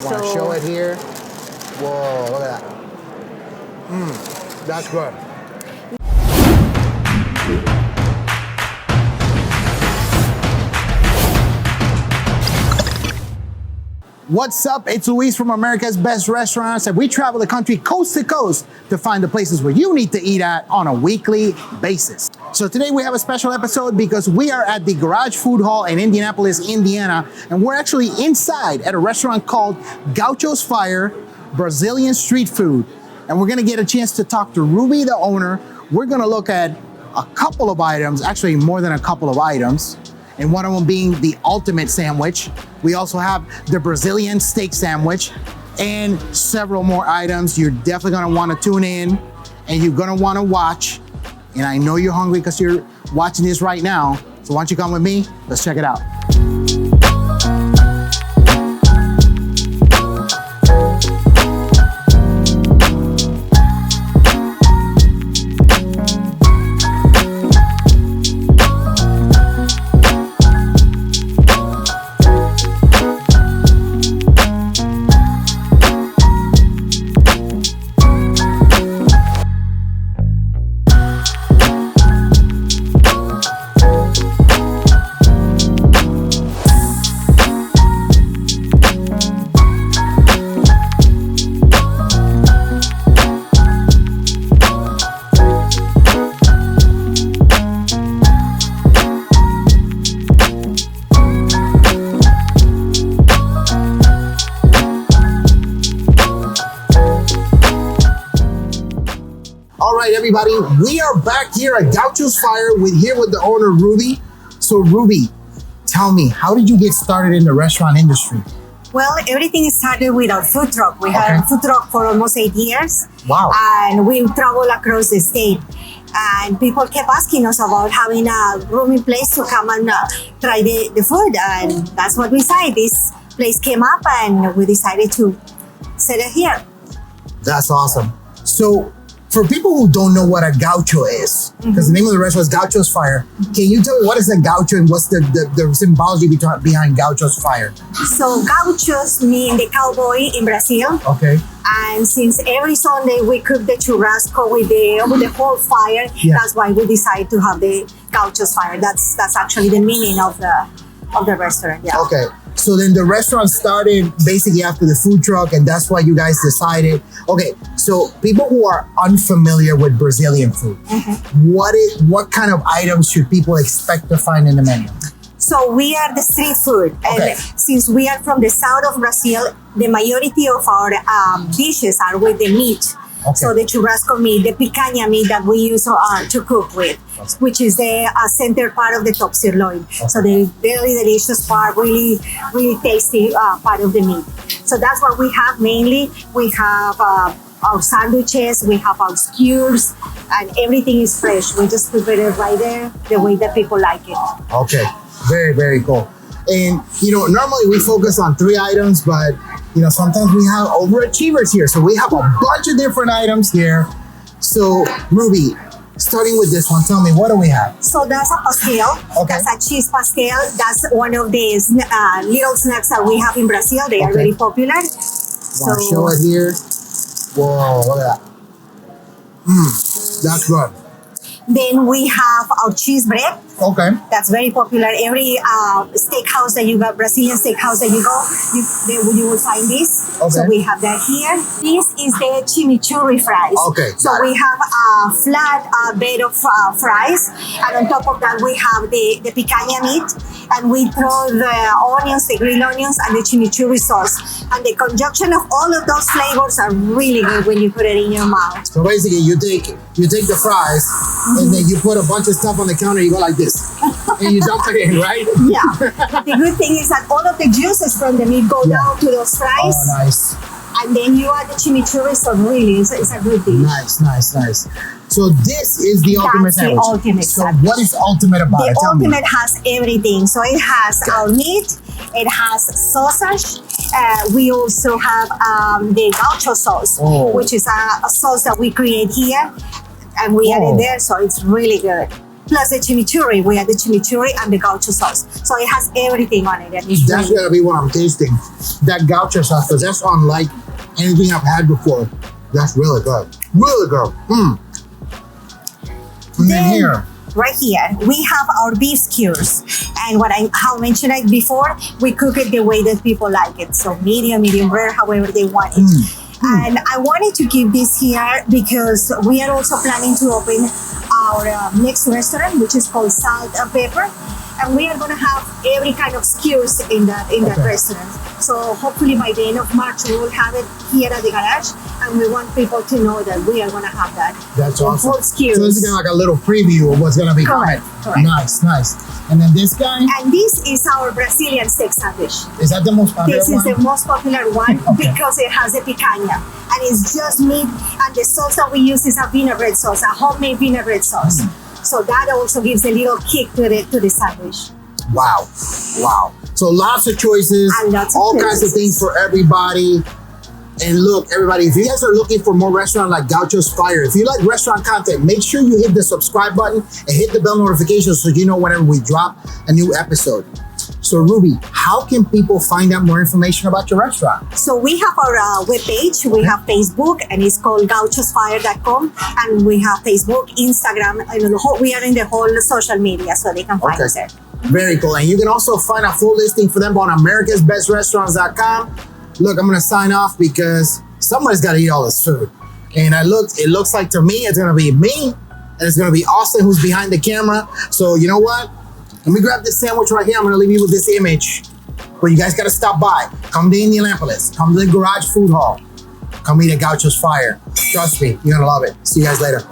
Want to show it here? Whoa, look at that. That's good. What's up? It's Luis from America's Best Restaurants, and we travel the country coast to coast to find the places where you need to eat at on a weekly basis. So today we have a special episode because we are at the Garage Food Hall in Indianapolis, Indiana, and we're actually inside at a restaurant called Gaucho's Fire Brazilian Street Food. And we're gonna get a chance to talk to Ruby, the owner. We're gonna look at a couple of items, actually more than a couple of items, and one of them being the ultimate sandwich. We also have the Brazilian steak sandwich and several more items. You're definitely gonna wanna tune in and you're gonna wanna watch. And I know you're hungry because you're watching this right now. So why don't you come with me? Let's check it out. All right, everybody, we are back here at Gaucho's Fire with the owner, Ruby. So Ruby, tell me, how did you get started in the restaurant industry? Well, everything started with our food truck. We had a food truck for almost 8 years. Wow. And we traveled across the state. And people kept asking us about having a roomy place to come and try the food. And that's what we decided. This place came up and we decided to set it here. That's awesome. So for people who don't know what a gaucho is, because the name of the restaurant is Gaucho's Fire, can you tell me what is a gaucho and what's the symbology behind Gaucho's Fire? So gauchos mean the cowboy in Brazil. Okay. And since every Sunday we cook the churrasco with the whole fire, that's why we decided to have the Gaucho's Fire. That's actually the meaning of the restaurant. Yeah. Okay. So then the restaurant started basically after the food truck, and that's why you guys decided. Okay, so people who are unfamiliar with Brazilian food, what kind of items should people expect to find in the menu? So we are the street food, and since we are from the south of Brazil, the majority of our dishes are with the meat. So the churrasco meat, the picanha meat that we use to cook with, which is the center part of the top sirloin. So the very delicious part, really, really tasty part of the meat. So that's what we have mainly. We have our sandwiches, we have our skewers, and everything is fresh. We just prepare it right there, the way that people like it. Okay, very, very cool. And, normally we focus on 3 items, but, sometimes we have overachievers here. So we have a bunch of different items here. So, Ruby, starting with this one, tell me, what do we have? So that's a pastel. That's a cheese pastel. That's one of the little snacks that we have in Brazil. They are very popular. Want to show it here? Whoa, look at that. That's good. Then we have our cheese bread. Okay. That's very popular. Every steakhouse that you go, Brazilian steakhouse that you go, you will find this. Okay. So we have that here. This is the chimichurri fries. Okay. So we have a flat bed of fries, and on top of that we have the picanha meat, and we throw the onions, the green onions, and the chimichurri sauce. And the conjunction of all of those flavors are really good when you put it in your mouth. So basically, you take the fries, and then you put a bunch of stuff on the counter. You go like this. And you dump it in, right? Yeah. The good thing is that all of the juices from the meat go down to those fries. Oh, nice. And then you add the chimichurri, so really, it's a good dish. Nice. So this is the ultimate sandwich. The ultimate sandwich. What is ultimate about it? The ultimate has everything. So it has our meat, it has sausage. We also have the gaucho sauce, which is a sauce that we create here. And we add it there, so it's really good. plus the chimichurri. We have the chimichurri and the gaucho sauce. So it has everything on it. And it's That's really gotta be what I'm tasting. That gaucho sauce, because that's unlike anything I've had before. That's really good. Really good. And then here. Right here, we have our beef skewers. And how I mentioned it before, we cook it the way that people like it. So medium rare, however they want it. And I wanted to give this here because we are also planning to open our next restaurant, which is called Salt and Pepper. And we are going to have every kind of skewers in that restaurant. So hopefully by the end of March, we will have it here at the garage. And we want people to know that we are going to have that. That's awesome. Whole skewers. So this is kind of like a little preview of what's going to be Correct. coming. Nice. And then this guy? And this is our Brazilian steak sandwich. Is that the most popular This one? is the most popular one because it has a picanha. And it's just meat. And the sauce that we use is a vinaigrette sauce, a homemade vinaigrette sauce. So that also gives a little kick to the sandwich. Wow. So lots of choices, And lots of all places. kinds of things for everybody. And look, everybody, if you guys are looking for more restaurant like Gaucho's Fire, if you like restaurant content, make sure you hit the subscribe button and hit the bell notification so you know whenever we drop a new episode. So Ruby, how can people find out more information about your restaurant? So we have our webpage, we have Facebook, and it's called gauchosfire.com. And we have Facebook, Instagram, and we are in the whole social media, so they can find us there. Very cool. And you can also find a full listing for them on americasbestrestaurants.com. Look, I'm gonna sign off because somebody's gotta eat all this food. And it looks like to me, it's gonna be me, and it's gonna be Austin who's behind the camera. So you know what? Let me grab this sandwich right here. I'm gonna leave you with this image. But you guys gotta stop by. Come to Indianapolis. Come to the Garage Food Hall. Come eat at Gaucho's Fire. Trust me, you're gonna love it. See you guys later.